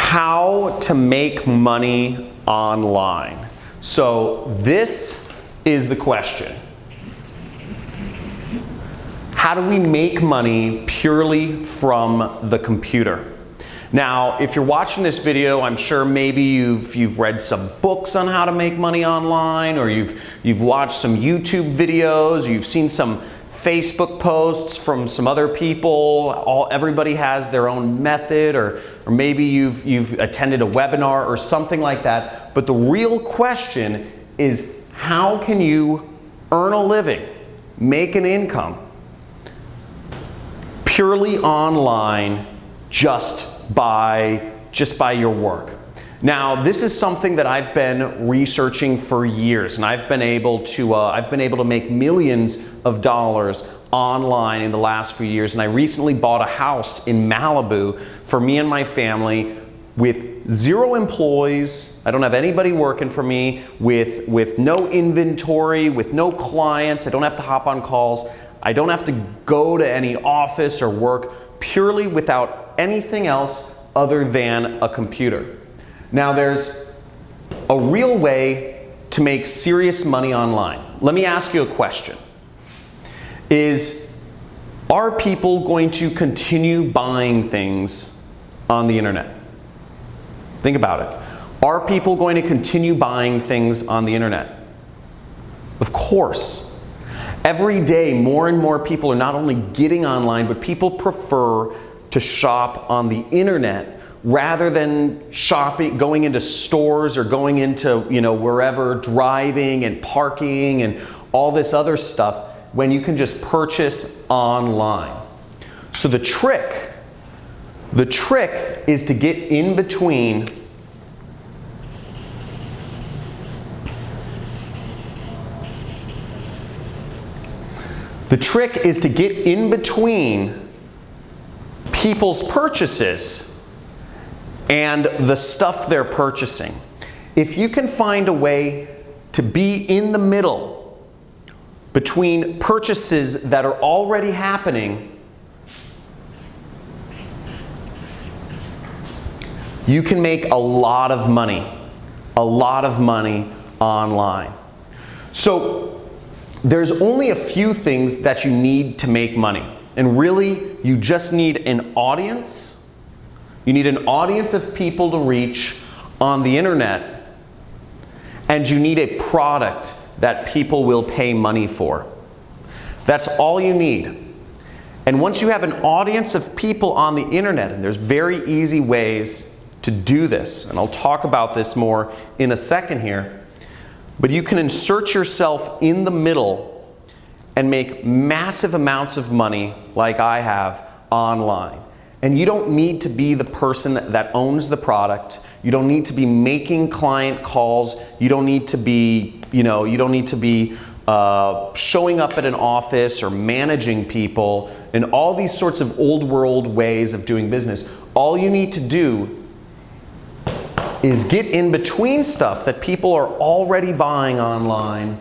how to make money online. So this is the question. How do we make money purely from the computer? Now, if you're watching this video, I'm sure maybe you've read some books on how to make money online, or you've watched some YouTube videos, or you've seen some Facebook posts from some other people. Everybody has their own method, or maybe you've attended a webinar or something like that. But the real question is, how can you earn a living, make an income purely online just by your work? Now, this is something that I've been researching for years, and I've been able to make millions of dollars online in the last few years. And I recently bought a house in Malibu for me and my family with 0 employees. I don't have anybody working for me, with no inventory, with no clients. I don't have to hop on calls. I don't have to go to any office or work, purely without anything else other than a computer. Now, there's a real way to make serious money online. Let me ask you a question. Are people going to continue buying things on the internet? Think about it. Are people going to continue buying things on the internet? Of course. Every day, more and more people are not only getting online, but people prefer to shop on the internet rather than going into stores or going into, wherever, driving and parking and all this other stuff, when you can just purchase online. So the trick is to get in between people's purchases and the stuff they're purchasing. If you can find a way to be in the middle between purchases that are already happening, you can make a lot of money online. So there's only a few things that you need to make money. And really, you just need an audience. You need an audience of people to reach on the internet, and you need a product that people will pay money for. That's all you need. And once you have an audience of people on the internet, and there's very easy ways to do this, and I'll talk about this more in a second here, but you can insert yourself in the middle and make massive amounts of money like I have online. And you don't need to be the person that owns the product. You don't need to be making client calls. You don't need to be, showing up at an office or managing people and all these sorts of old world ways of doing business. All you need to do is get in between stuff that people are already buying online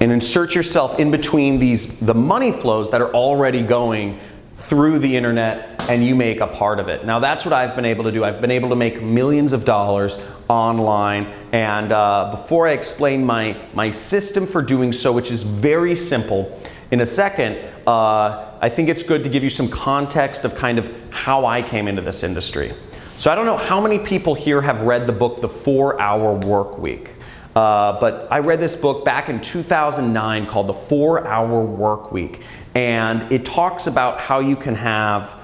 and insert yourself in between the money flows that are already going through the internet, and you make a part of it. Now, that's what I've been able to do. I've been able to make millions of dollars online, and before I explain my system for doing so, which is very simple, in a second, I think it's good to give you some context of kind of how I came into this industry. So I don't know how many people here have read the book, The 4-Hour Work Week. But I read this book back in 2009 called The 4-Hour Work Week. And it talks about how you can have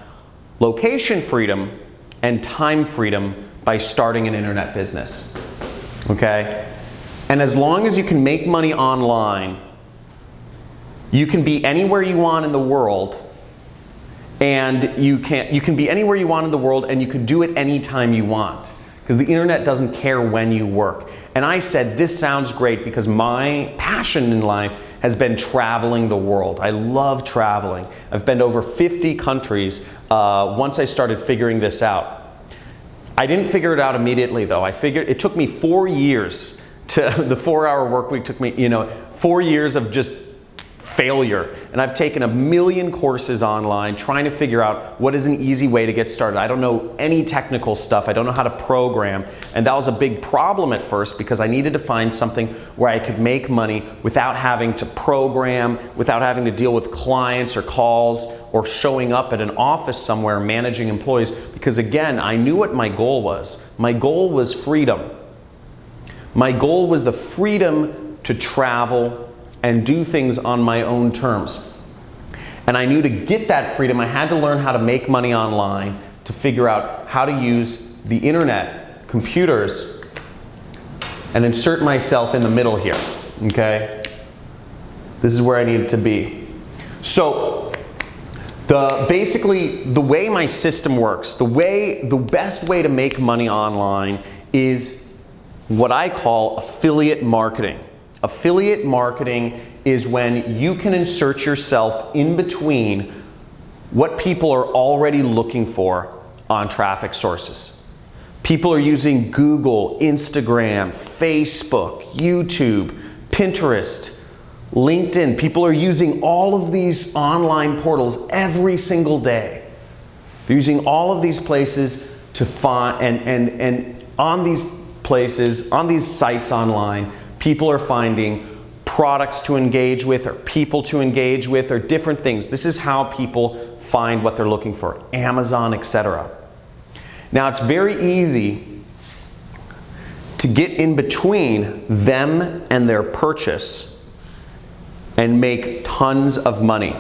location freedom and time freedom by starting an internet business. Okay? And as long as you can make money online, you can be anywhere you want in the world. And you can be anywhere you want in the world, and you can do it anytime you want, because the internet doesn't care when you work. And I said, this sounds great, because my passion in life has been traveling the world. I love traveling. I've been to over 50 countries once I started figuring this out. I didn't figure it out immediately, though. It took me 4 years the 4-Hour Work Week took me, 4 years of just failure. And I've taken a million courses online trying to figure out what is an easy way to get started. I don't know any technical stuff. I don't know how to program. And that was a big problem at first because I needed to find something where I could make money without having to program, without having to deal with clients or calls or showing up at an office somewhere managing employees. Because again, I knew what my goal was. My goal was freedom. My goal was the freedom to travel and do things on my own terms. And I knew to get that freedom, I had to learn how to make money online, to figure out how to use the internet, computers, and insert myself in the middle here, okay? This is where I needed to be. So, basically, the way my system works, the best way to make money online is what I call affiliate marketing. Affiliate marketing is when you can insert yourself in between what people are already looking for on traffic sources. People are using Google, Instagram, Facebook, YouTube, Pinterest, LinkedIn. People are using all of these online portals every single day. They're using all of these places to find, and on these places, on these sites online, people are finding products to engage with or people to engage with or different things. This is how people find what they're looking for, Amazon, etc. Now, it's very easy to get in between them and their purchase and make tons of money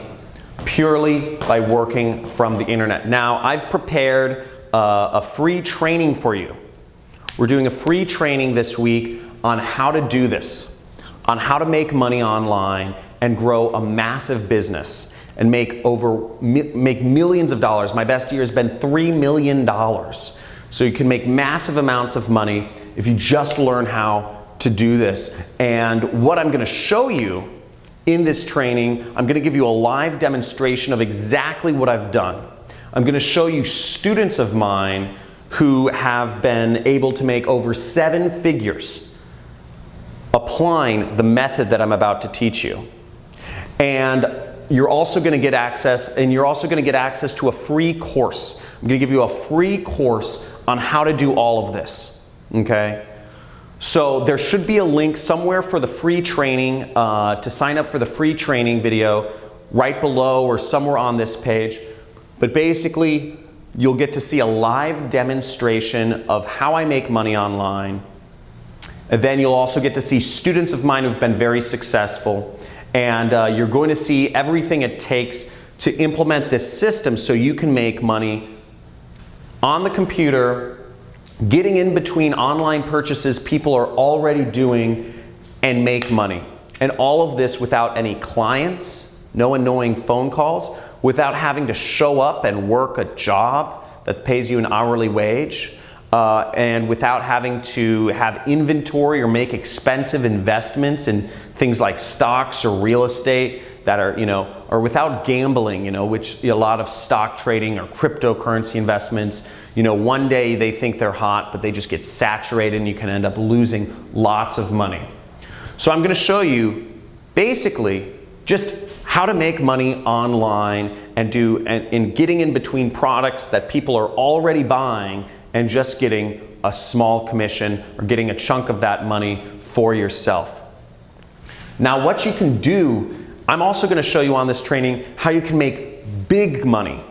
purely by working from the internet. Now, I've prepared a free training for you. We're doing a free training this week on how to do this, on how to make money online and grow a massive business and make millions of dollars. My best year has been $3 million. So you can make massive amounts of money if you just learn how to do this. And what I'm going to show you in this training, I'm going to give you a live demonstration of exactly what I've done. I'm going to show you students of mine who have been able to make over 7 figures applying the method that I'm about to teach you. And you're also going to get access, to a free course. I'm going to give you a free course on how to do all of this, okay? So there should be a link somewhere for the free training, to sign up for the free training video right below or somewhere on this page. But basically, you'll get to see a live demonstration of how I make money online. And then you'll also get to see students of mine who've been very successful. And you're going to see everything it takes to implement this system so you can make money on the computer, getting in between online purchases people are already doing, and make money. And all of this without any clients, no annoying phone calls, without having to show up and work a job that pays you an hourly wage, and without having to have inventory or make expensive investments in things like stocks or real estate that are, or without gambling, which a lot of stock trading or cryptocurrency investments, one day they think they're hot, but they just get saturated and you can end up losing lots of money. So I'm going to show you basically just how to make money online and getting in between products that people are already buying and just getting a small commission or getting a chunk of that money for yourself. Now, what you can do, I'm also going to show you on this training how you can make big money,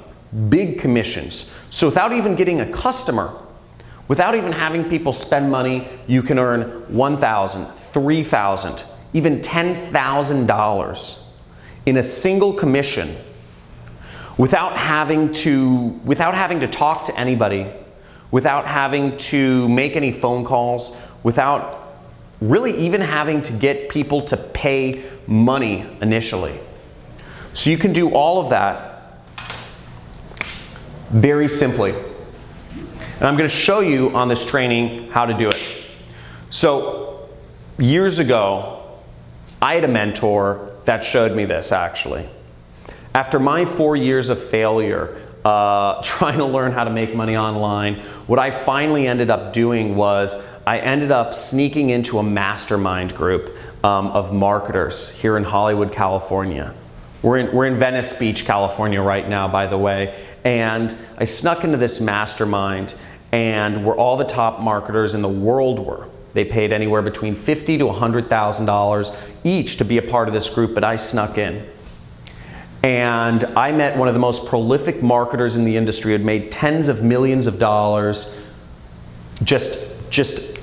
big commissions. So without even getting a customer, without even having people spend money, you can earn $1,000, $3,000, even $10,000 in a single commission without having to talk to anybody, without having to make any phone calls, without really even having to get people to pay money initially. So you can do all of that very simply. And I'm going to show you on this training how to do it. So years ago, I had a mentor that showed me this actually. After my 4 years of failure, trying to learn how to make money online. What I finally ended up doing was I ended up sneaking into a mastermind group of marketers here in Hollywood, California. We're in Venice Beach, California right now, by the way. And I snuck into this mastermind, and where all the top marketers in the world were. They paid anywhere between $50,000 to $100,000 each to be a part of this group, but I snuck in. And I met one of the most prolific marketers in the industry who had made tens of millions of dollars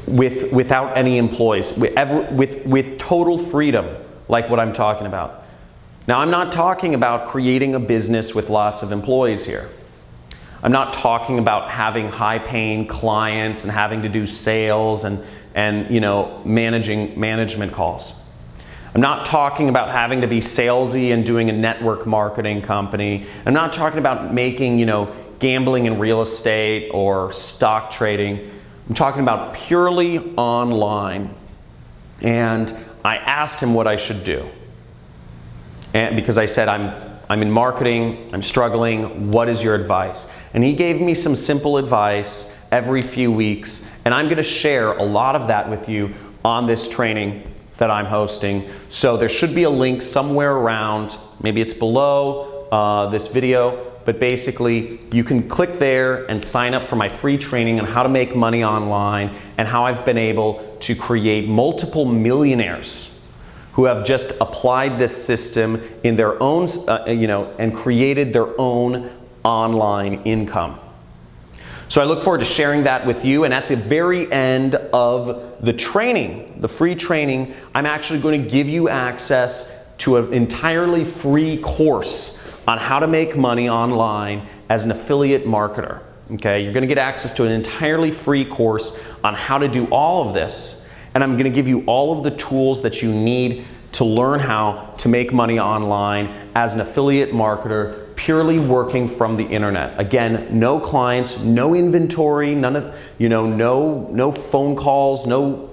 without any employees, with total freedom, like what I'm talking about. Now, I'm not talking about creating a business with lots of employees here. I'm not talking about having high-paying clients and having to do sales and management calls. I'm not talking about having to be salesy and doing a network marketing company. I'm not talking about making, gambling in real estate or stock trading. I'm talking about purely online. And I asked him what I should do. And because I said, I'm in marketing, I'm struggling, what is your advice? And he gave me some simple advice every few weeks, and I'm gonna share a lot of that with you on this training that I'm hosting. So there should be a link somewhere around, maybe it's below this video, but basically you can click there and sign up for my free training on how to make money online and how I've been able to create multiple millionaires who have just applied this system in their own, and created their own online income. So I look forward to sharing that with you, and at the very end of the training, the free training, I'm actually going to give you access to an entirely free course on how to make money online as an affiliate marketer. Okay, you're going to get access to an entirely free course on how to do all of this. And I'm going to give you all of the tools that you need to learn how to make money online as an affiliate marketer, purely working from the internet. Again, no clients, no inventory, none of, no phone calls, no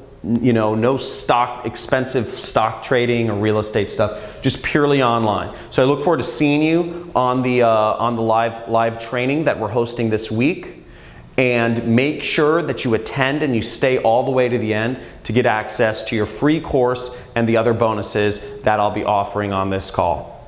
expensive stock trading or real estate stuff, just purely online. So I look forward to seeing you on the live training that we're hosting this week. And make sure that you attend and you stay all the way to the end to get access to your free course and the other bonuses that I'll be offering on this call.